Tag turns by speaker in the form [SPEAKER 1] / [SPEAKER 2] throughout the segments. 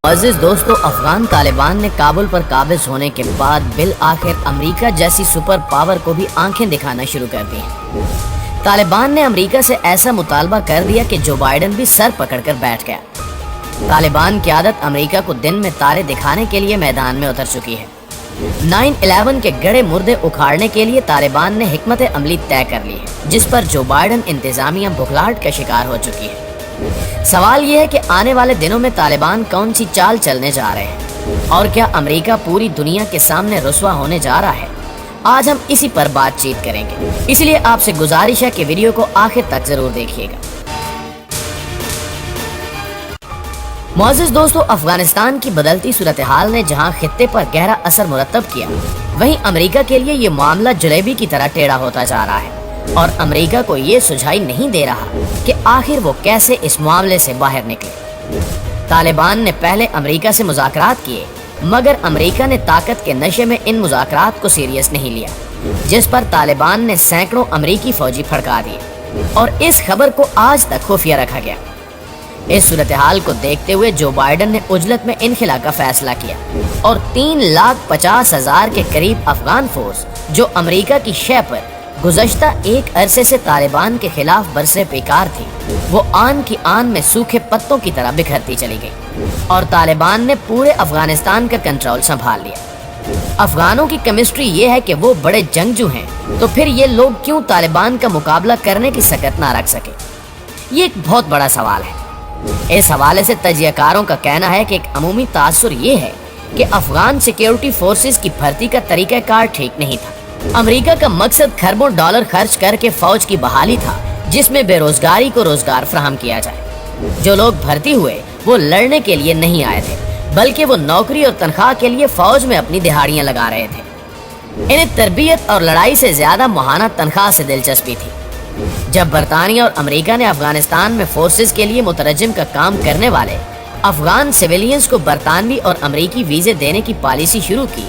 [SPEAKER 1] अजीज दोस्तों, अफगान तालिबान ने काबुल पर काबिज होने के बाद बिलआखिर अमेरिका जैसी सुपर पावर को भी आंखें दिखाना शुरू कर दी। तालिबान ने अमेरिका से ऐसा मुतालबा कर दिया कि जो बाइडन भी सर पकड़कर बैठ गया। तालिबान की आदत अमेरिका को दिन में तारे दिखाने के लिए मैदान में उतर चुकी है। 9/11 के गड़े मुर्दे उखाड़ने के लिए तालिबान ने हिकमत अमली तय कर ली है, जिस पर जो बाइडन इंतजामिया बुखलाहट का शिकार हो चुकी है। सवाल यह है कि आने वाले दिनों में तालिबान कौन सी चाल चलने जा रहे हैं और क्या अमेरिका पूरी दुनिया के सामने रुस्वा होने जा रहा है। आज हम इसी पर बातचीत करेंगे, इसलिए आपसे गुजारिश है कि वीडियो को आखिर तक जरूर देखिएगा। मोअज़्ज़िज़ दोस्तों, अफगानिस्तान की बदलती सूरत हाल ने जहां खित्ते पर गहरा असर मुरतब किया, वहीं अमेरिका के लिए ये मामला जलेबी की तरह टेढ़ा होता जा रहा है और अमेरिका को ये सुझाई नहीं दे रहा कि आखिर वो कैसे इस मामले से बाहर निकले। तालिबान ने पहले अमेरिका से मुज़ाकरात किए, मगर अमेरिका ने ताकत के नशे में इन मुज़ाकरात को सीरियस नहीं लिया, जिस पर तालिबान ने सैकड़ों अमेरिकी फौजी फड़का दिए और इस खबर को आज तक खुफिया रखा गया। इस सूरत हाल को देखते हुए जो बाइडन ने उजलत में इनखिला का फैसला किया और 3,50,000 के करीब अफगान फोर्स जो अमेरिका की शह पर गुज़श्ता एक अरसे से तालिबान के खिलाफ बरसे बेकार थी, वो आन की आन में सूखे पत्तों की तरह बिखरती चली गई और तालिबान ने पूरे अफगानिस्तान का कंट्रोल संभाल लिया। अफगानों की केमिस्ट्री ये है कि वो बड़े जंगजू हैं, तो फिर ये लोग क्यों तालिबान का मुकाबला करने की सकत ना रख सके? ये एक बहुत बड़ा सवाल है। इस हवाले से तजियाकारों का कहना है कि एक अमूमी तासुर ये है कि अफगान सिक्योरिटी फोर्सेस की भर्ती का तरीक़ाकार ठीक नहीं था। अमेरिका का मकसद खरबों डॉलर खर्च करके फौज की बहाली था, जिसमें बेरोजगारी को रोजगार फराहम किया जाए। जो लोग भर्ती हुए वो लड़ने के लिए नहीं आए थे, बल्कि वो नौकरी और तनख्वाह के लिए फौज में अपनी दिहाड़ियां लगा रहे थे। इन्हें तरबियत और लड़ाई से ज्यादा मुहाना तनख्वाह से दिलचस्पी थी। जब बरतानिया और अमेरिका ने अफगानिस्तान में फोर्सेस के लिए मुतरजम का काम करने वाले अफगान सिविलियंस को बरतानवी और अमेरिकी वीजे देने की पॉलिसी शुरू की,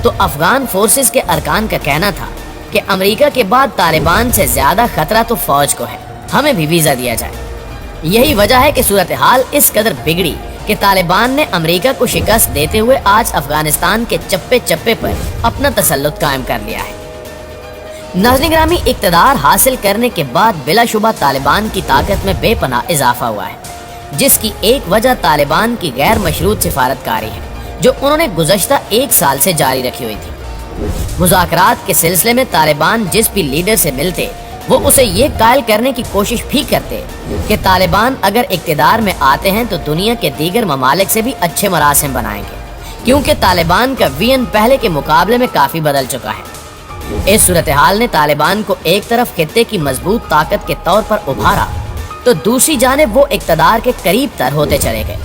[SPEAKER 1] तो अफगान फोर्सेस के अरकान का कहना था कि अमेरिका के बाद तालिबान से ज्यादा खतरा तो फौज को है, हमें भी वीजा दिया जाए। यही वजह है कि सूरत हाल इस कदर बिगड़ी कि तालिबान ने अमेरिका को शिकस्त देते हुए आज अफगानिस्तान के चप्पे चप्पे पर अपना तसल्लुत कायम कर लिया है। नाज़रीन ग्रामी, इक़्तिदार हासिल करने के बाद बिलाशुबा तालिबान की ताकत में बेपनाह इजाफा हुआ है, जिसकी एक वजह तालिबान की गैर मशरूत सिफारतकारी है, जो उन्होंने गुज़श्ता एक साल से जारी रखी हुई थी। मुज़ाकरात के सिलसिले में तालिबान जिस भी लीडर से मिलते, वो उसे ये कायल करने की कोशिश भी करते कि तालिबान अगर इक़्तिदार में आते हैं तो दुनिया के दीगर ममालिक से भी अच्छे मरासिम बनाएंगे, क्योंकि तालिबान का वीएन पहले के मुकाबले में काफ़ी बदल चुका है। इस सूरत हाल ने तालिबान को एक तरफ खित्ते की मजबूत ताकत के तौर पर उभारा, तो दूसरी जानिब वो इक़्तिदार के करीब तर होते चले गए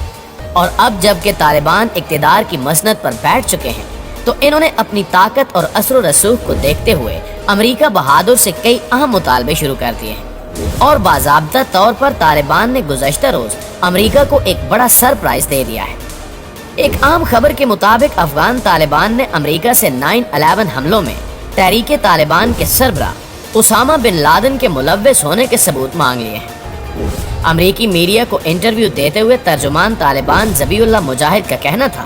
[SPEAKER 1] और अब जबकि तालिबान इक़्तिदार की मसनद पर बैठ चुके हैं, तो इन्होंने अपनी ताकत और असर व रसूख को देखते हुए अमेरिका बहादुर से कई अहम मुतालबे शुरू कर दिए हैं और बाज़ाब्ता तौर पर तालिबान ने गुज़श्ता रोज अमेरिका को एक बड़ा सरप्राइज दे दिया है। एक आम खबर के मुताबिक अफगान तालिबान ने अमेरिका से 9/11 हमलों में तहरीके तालिबान के सरबरा उसामा बिन लादेन के मुलव्विस होने के सबूत मांग लिए हैं। अमेरिकी मीडिया को इंटरव्यू देते हुए तर्जुमान तालिबान ज़बीउल्लाह मुजाहिद का कहना था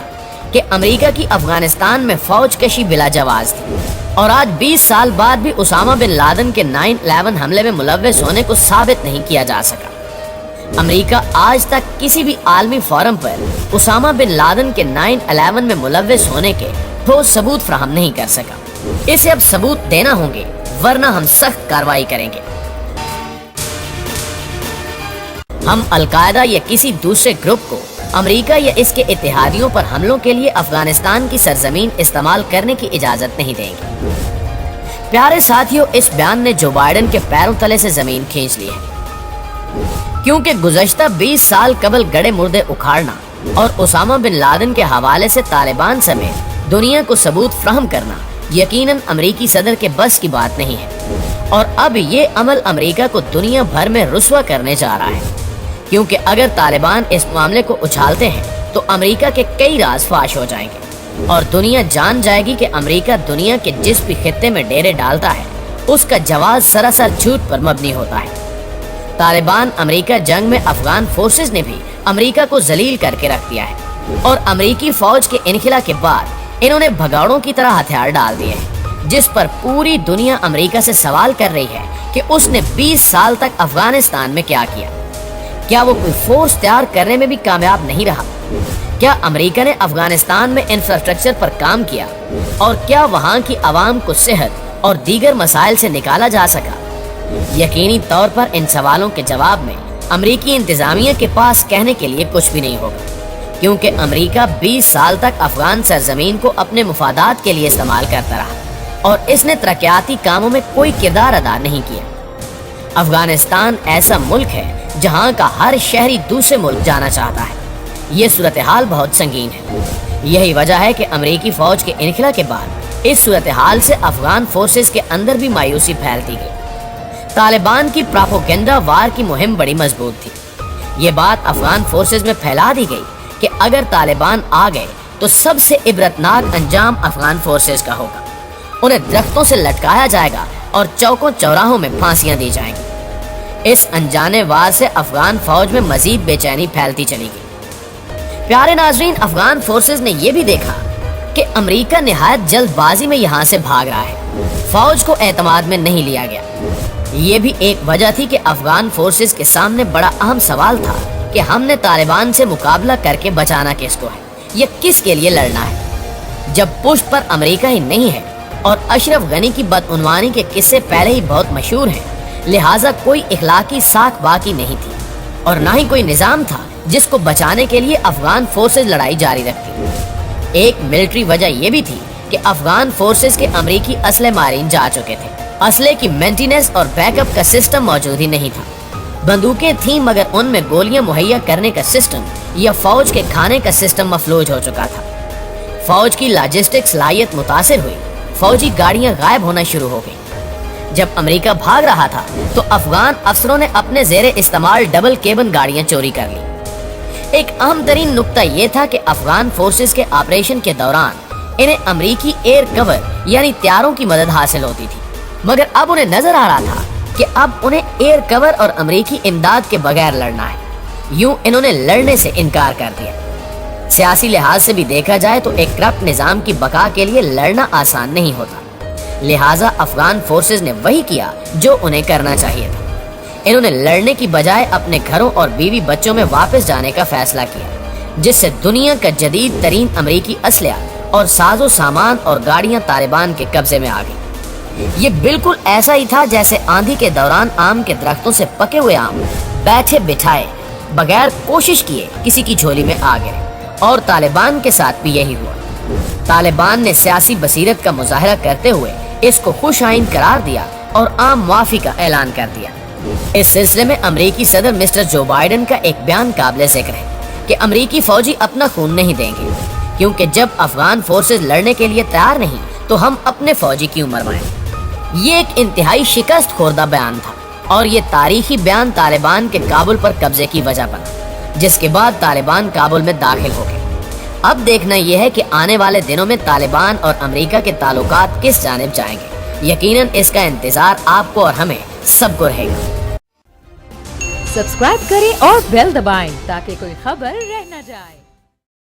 [SPEAKER 1] कि अमेरिका की अफगानिस्तान में फौज कशी बिला जवाज थी और आज 20 साल बाद भी उसामा बिन लादेन के 9/11 हमले में मुलव्विस होने को साबित नहीं किया जा सका। अमेरिका आज तक किसी भी आलमी फोरम पर उसामा बिन लादेन के 9/11 में मुलव्विस होने के ठोस सबूत फराहम नहीं कर सका। इसे अब सबूत देना होंगे, वरना हम सख्त कार्रवाई करेंगे। हम अलकायदा या किसी दूसरे ग्रुप को अमेरिका या इसके इत्तेहादियों पर हमलों के लिए अफगानिस्तान की सरजमीन इस्तेमाल करने की इजाजत नहीं देंगे। प्यारे साथियों, इस बयान ने जो बाइडन के पैरों तले से जमीन खींच ली है, क्योंकि गुज़श्ता 20 साल कबल गड़े मुर्दे उखाड़ना और उसामा बिन लादेन के हवाले से तालिबान समेत दुनिया को सबूत फराहम करना यकीनन अमेरिकी सदर के बस की बात नहीं है और अब ये अमल अमेरिका को दुनिया भर में रुस्वा करने जा रहा है, क्योंकि अगर तालिबान इस मामले को उछालते हैं तो अमेरिका के कई राज फाश हो जाएंगे और दुनिया जान जाएगी कि अमेरिका दुनिया के जिस भी खित्ते में डेरे डालता है उसका जवाब सरासर झूठ पर मबनी होता है। तालिबान अमेरिका जंग में अफगान फोर्सेस ने भी अमेरिका को जलील करके रख दिया है और अमरीकी फौज के इनखिला के बाद इन्होंने भगौड़ों की तरह हथियार डाल दिए हैं, जिस पर पूरी दुनिया अमेरिका से सवाल कर रही है कि उसने 20 साल तक अफगानिस्तान में क्या किया। क्या वो कोई फोर्स तैयार करने में भी कामयाब नहीं रहा? क्या अमेरिका ने अफगानिस्तान में इंफ्रास्ट्रक्चर पर काम किया? और क्या वहाँ की आवाम को सेहत और दीगर मसाइल से निकाला जा सका? यकीनी तौर पर इन सवालों के जवाब में अमेरिकी इंतजामिया के पास कहने के लिए कुछ भी नहीं होगा, क्योंकि अमेरिका 20 साल तक अफगान सरजमीन को अपने मुफादात के लिए इस्तेमाल करता रहा और इसने तरक्याती कामों में कोई किरदार अदा नहीं किया। अफगानिस्तान ऐसा मुल्क है जहां का हर शहरी दूसरे मुल्क जाना चाहता है। ये सूरत हाल बहुत संगीन है। यही वजह है कि अमेरिकी फौज के इनखिला के बाद इस सूरत हाल से अफगान फोर्सेस के अंदर भी मायूसी फैलती गई। तालिबान की प्रोपेगेंडा वार की मुहिम बड़ी मजबूत थी। ये बात अफगान फोर्सेस में फैला दी गई कि अगर तालिबान आ गए तो सबसे इबरतनाक अंजाम अफगान फोर्सेस का होगा। उन्हें दरख्तों से लटकाया जाएगा और चौकों चौराहों में फांसियां दी जाएंगी। इस अनजाने वार से अफगान फौज में मजीद बेचैनी फैलती चली गई। प्यारे नाजरीन, अफगान फोर्सेस ने यह भी देखा कि अमेरिका निहायत जल्दबाजी में यहाँ से भाग रहा है। फौज को एतमाद में नहीं लिया गया। ये भी एक वजह थी कि अफगान फोर्सेस के सामने बड़ा अहम सवाल था कि हमने तालिबान से मुकाबला करके बचाना किसको है, या किसके लिए लड़ना है। जब पुष्ट पर अमेरिका ही नहीं है और अशरफ गनी की बदउनवानी के किस्से पहले ही बहुत मशहूर हैं, लिहाजा कोई इखलाकी साख बाकी नहीं थी और ना ही कोई निजाम था जिसको बचाने के लिए अफगान फोर्सेस लड़ाई जारी रखती। एक मिलिट्री वजह यह भी थी कि अफगान फोर्सेस के अमेरिकी असले मारीन जा चुके थे। असले की मेंटेनेंस और बैकअप का सिस्टम मौजूद ही नहीं था। बंदूकें थीं मगर उनमें गोलियां मुहैया करने का सिस्टम या फौज के खाने का सिस्टम मफलूज हो चुका था। फौज की लॉजिस्टिक सलाहियत मुतासिर हुई। फौजी गाड़ियां गायब होना शुरू हो गई। जब अमेरिका भाग रहा था तो अफगान अफसरों ने अपने जेरे इस्तेमाल डबल केबन गाड़ियां चोरी कर ली। एक अहम तरीन नुक्ता यह था कि अफगान फोर्सेस के ऑपरेशन के दौरान इन्हें अमेरिकी एयर कवर यानी त्यारों की मदद हासिल होती थी, मगर अब उन्हें नजर आ रहा था कि अब उन्हें एयर कवर और अमेरिकी इमदाद के बगैर लड़ना है। यूं इन्होंने लड़ने से इनकार कर दिया। सियासी लिहाज से भी देखा जाए तो एक करप्ट निजाम की बका के लिए लड़ना आसान नहीं होता। लिहाजा अफगान फोर्सेस ने वही किया जो उन्हें करना चाहिए था। इन्होंने लड़ने की बजाय अपने घरों और बीवी बच्चों में वापस जाने का फैसला किया, जिससे दुनिया का जदीद तरीन अमेरिकी असलहा और साजो सामान और गाड़ियां तालिबान के कब्जे में आ गई। ये बिल्कुल ऐसा ही था जैसे आंधी के दौरान आम के दरख्तों से पके हुए आम बैठे बिठाए बगैर कोशिश किए किसी की झोली में आ गए, और तालिबान के साथ भी यही हुआ। तालिबान ने सियासी बसीरत का मुजाहरा करते हुए इसको खुश आइन करार दिया और आम माफी का ऐलान कर दिया। इस सिलसिले में अमेरिकी सदर मिस्टर जो बाइडेन का एक बयान काबिल जिक्र है कि अमेरिकी फौजी अपना खून नहीं देंगे, क्योंकि जब अफगान फोर्सेस लड़ने के लिए तैयार नहीं तो हम अपने फौजी क्यों मरवाएं। ये एक इंतहाई शिकस्त खोरदा बयान था और ये तारीखी बयान तालिबान के काबुल पर कब्जे की वजह बना, जिसके बाद तालिबान काबुल में दाखिल हो गए। अब देखना यह है कि आने वाले दिनों में तालिबान और अमेरिका के ताल्लुकात किस जानिब जाएंगे। यकीनन इसका इंतजार आपको और हमें सबको रहेगा।
[SPEAKER 2] सब्सक्राइब करें और बेल दबाएं ताकि कोई खबर रह न जाए।